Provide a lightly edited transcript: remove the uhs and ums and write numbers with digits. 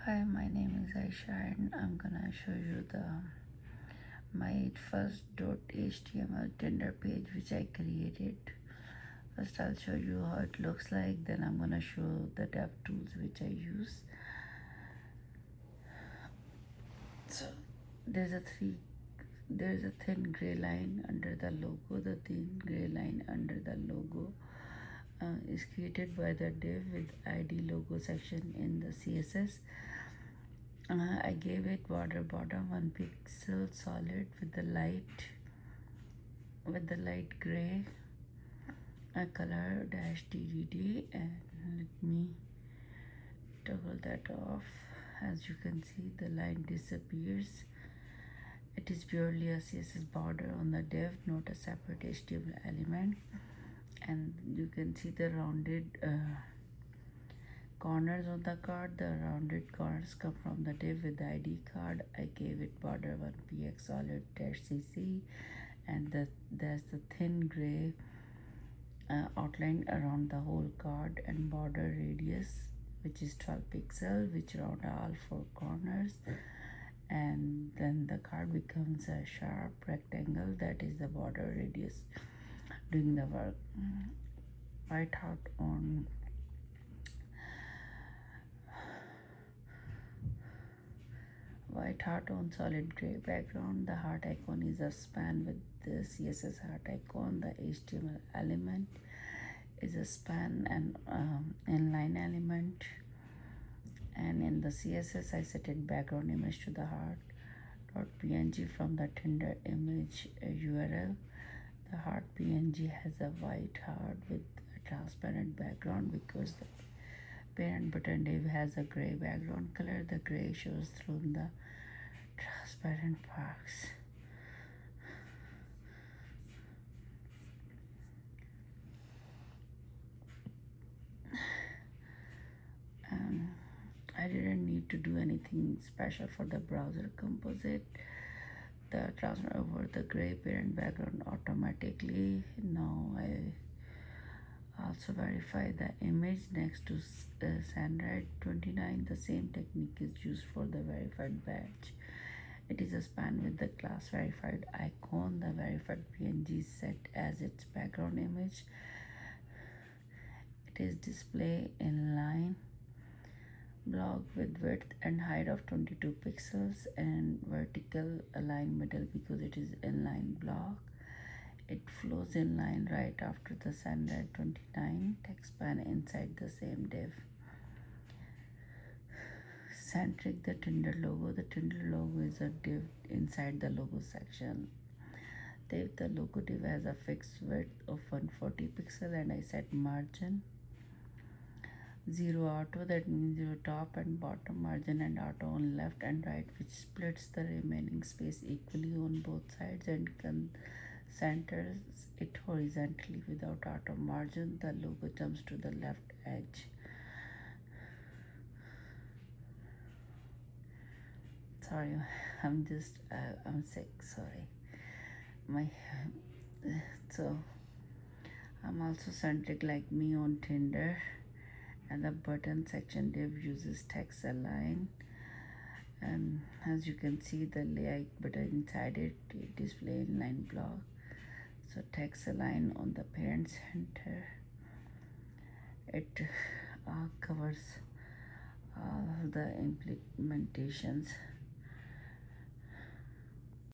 Hi, my name is Aisha and I'm gonna show you my first .html Tinder page which I created. First I'll show you how it looks like, then I'm gonna show the dev tools which I use. So there's a thin gray line under the logo. The thin gray line under the logo is created by the div with ID logo section in the CSS. I gave it border bottom 1 pixel solid with the light gray color dash TDD, and let me toggle that off. As you can see, the line disappears. It is purely a CSS border on the div, not a separate HTML element. And you can see the rounded corners on the card. The rounded corners come from the div with the ID card. I gave it border 1px solid dash CC, and there's the thin gray outline around the whole card, and border radius which is 12 pixel, which round all four corners, and then the card becomes a sharp rectangle. That is the border radius doing the work. White heart on solid gray background. The heart icon is a span with the CSS heart icon. The HTML element is a span and inline element, and in the CSS I set it background image to the heart.png from the Tinder image URL. The heart PNG has a white heart with a transparent background because the parent button div has a gray background color. The gray shows through the transparent parts. I didn't need to do anything special for the browser composite. The transfer over the gray parent background automatically. Now I also verify the image next to Sandrite 29. The same technique is used for the verified badge. It is a span with the class verified icon. The verified PNG is set as its background image. It is display inline block with width and height of 22 pixels and vertical align middle because it is inline block. It flows inline right after the Sandrite 29 text span inside the same div. Centric the Tinder logo. The Tinder logo is a div inside the logo section. The logo div has a fixed width of 140 pixel, and I set margin 0 auto, that means 0 top and bottom margin, and auto on left and right, which splits the remaining space equally on both sides and centers it horizontally. Without auto margin, the logo jumps to the left edge. Sorry, I'm sick, sorry. So I'm also centric like me on Tinder. And the button section div uses text align, and as you can see, the like button inside it display inline block. So text align on the parent center. It covers all the implementations.